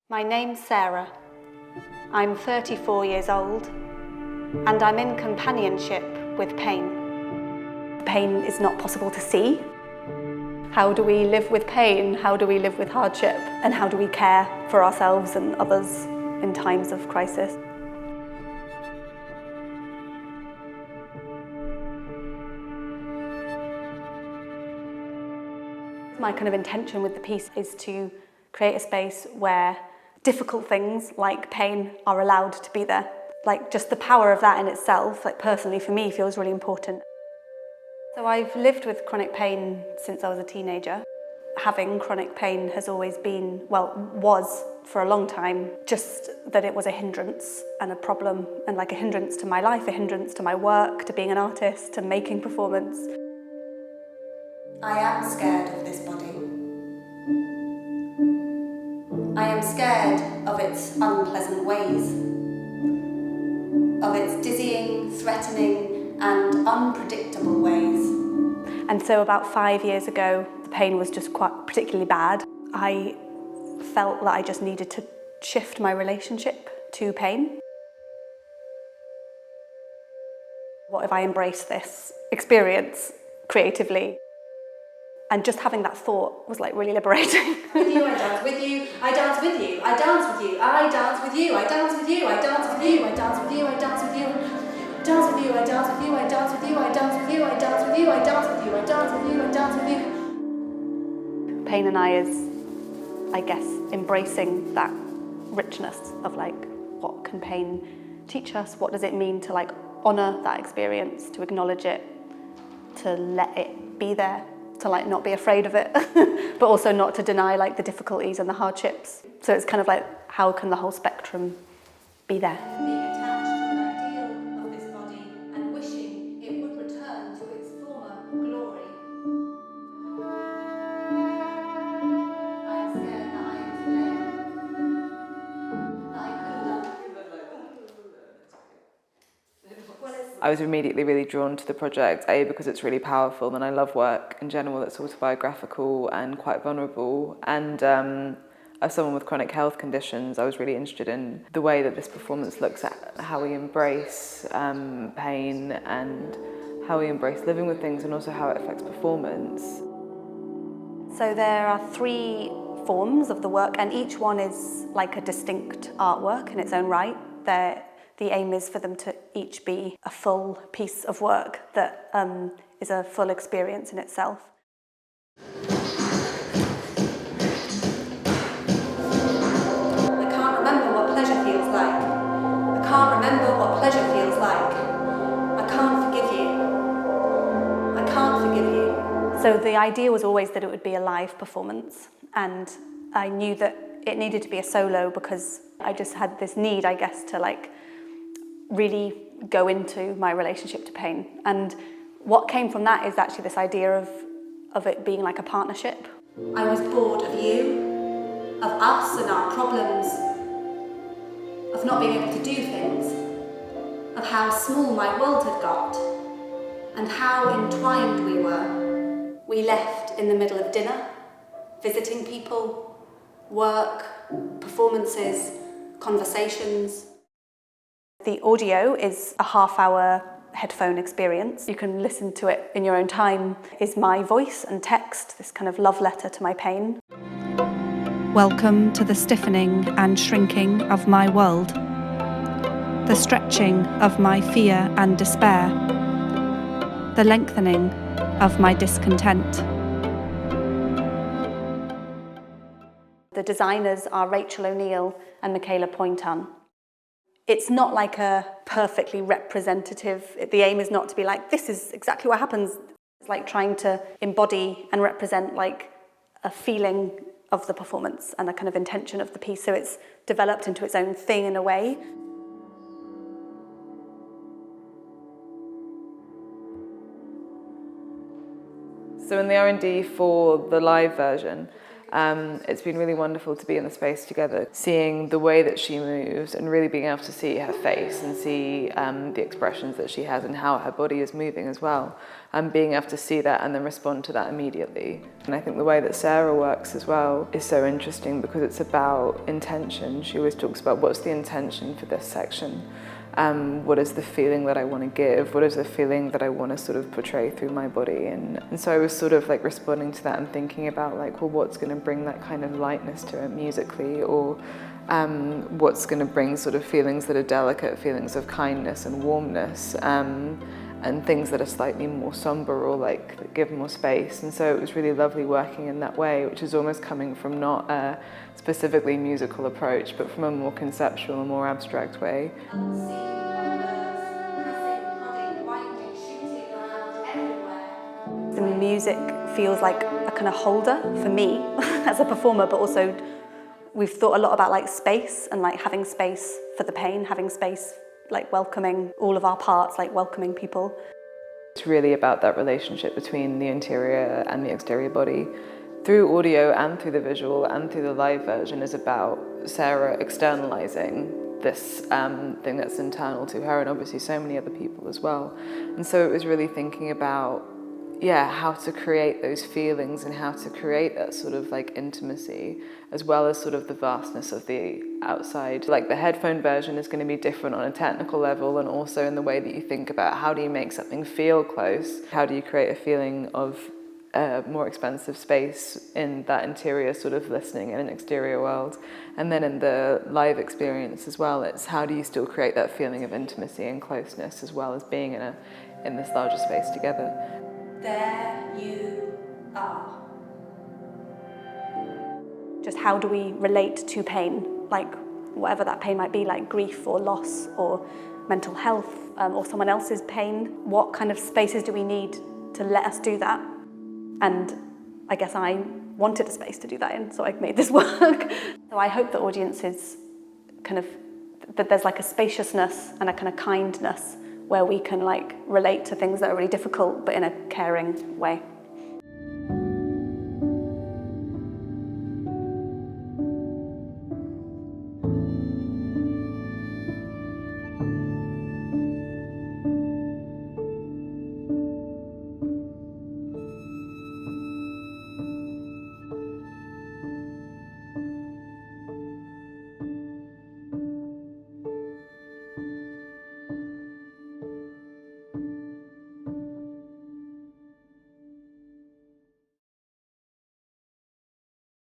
My name's Sarah. I'm 34 years old and I'm in companionship with pain. Pain is not possible to see. How do we live with pain? How do we live with hardship? And how do we care for ourselves and others in times of crisis? My kind of intention with the piece is to create a space where difficult things like pain are allowed to be there. Like just the power of that in itself, like personally for me, feels really important. So I've lived with chronic pain since I was a teenager. Having chronic pain has always been, was for a long time, just that it was a hindrance and a problem, and like a hindrance to my life, a hindrance to my work, to being an artist, to making performance. I am scared of this body. I am scared of its unpleasant ways, of its dizzying, threatening, and unpredictable ways. And so about 5 years ago, the pain was just quite particularly bad. I felt that I just needed to shift my relationship to pain. What if I embrace this experience creatively? And just having that thought was like really liberating. With you, I dance with you, I dance with you, I dance with you, I dance with you, I dance with you, I dance with you, I dance with you, I dance with you, dance with you, I dance with you, I dance with you, I dance with you, I dance with you, I dance with you, I dance with you, I dance with you. Pain and I is, I guess, embracing that richness of like, what can pain teach us? What does it mean to like honour that experience, to acknowledge it, to let it be there, to like not be afraid of it, but also not to deny like the difficulties and the hardships. So it's kind of like, how can the whole spectrum be there? Being attached to an ideal of this body and wishing it would return to its former glory. I am scared that I am to blame. That I could have I was immediately really drawn to the project, A, because it's really powerful, and I love work in general that's autobiographical and quite vulnerable. And as someone with chronic health conditions, I was really interested in the way that this performance looks at how we embrace pain and how we embrace living with things, and also how it affects performance. So there are 3 forms of the work, and each one is like a distinct artwork in its own right. The aim is for them to each be a full piece of work that is a full experience in itself. I can't remember what pleasure feels like. I can't remember what pleasure feels like. I can't forgive you. I can't forgive you. So the idea was always that it would be a live performance, and I knew that it needed to be a solo because I just had this need, I guess, to like really go into my relationship to pain. And what came from that is actually this idea of it being like a partnership. I was bored of you, of us and our problems, of not being able to do things, of how small my world had got, and how entwined we were. We left in the middle of dinner, visiting people, work, performances, conversations. The audio is a half-hour headphone experience. You can listen to it in your own time. Is my voice and text, this kind of love letter to my pain. Welcome to the stiffening and shrinking of my world, the stretching of my fear and despair, the lengthening of my discontent. The designers are Rachel O'Neill and Michaela Pointon. It's not like a perfectly representative, the aim is not to be like, this is exactly what happens. It's like trying to embody and represent like a feeling of the performance and a kind of intention of the piece, so it's developed into its own thing in a way. So in the R&D for the live version, It's been really wonderful to be in the space together, seeing the way that she moves and really being able to see her face and see the expressions that she has and how her body is moving as well, and being able to see that and then respond to that immediately. And I think the way that Sarah works as well is so interesting because it's about intention. She always talks about what's the intention for this section. What is the feeling that I want to give? What is the feeling that I want to sort of portray through my body? And so I was sort of like responding to that and thinking about like, well, what's going to bring that kind of lightness to it musically, or what's going to bring sort of feelings that are delicate, feelings of kindness and warmness, and things that are slightly more somber or like that give more space. And so it was really lovely working in that way, which is almost coming from not a specifically musical approach, but from a more conceptual and more abstract way. The music feels like a kind of holder for me as a performer, but also we've thought a lot about like space and like having space for the pain, having space, like welcoming all of our parts, like welcoming people. It's really about that relationship between the interior and the exterior body. Through audio and through the visual and through the live version is about Sarah externalizing this thing that's internal to her, and obviously so many other people as well. And so it was really thinking about how to create those feelings and how to create that sort of like intimacy, as well as sort of the vastness of the outside. Like the headphone version is going to be different on a technical level, and also in the way that you think about how do you make something feel close? How do you create a feeling of a more expansive space in that interior sort of listening in an exterior world? And then in the live experience as well, it's how do you still create that feeling of intimacy and closeness as well as being in this larger space together. There you are. Just how do we relate to pain, like whatever that pain might be, like grief or loss or mental health, or someone else's pain. What kind of spaces do we need to let us do that? And I guess I wanted a space to do that in, so I made this work. So I hope the audiences kind of, that there's like a spaciousness and a kind of kindness where we can like relate to things that are really difficult, but in a caring way.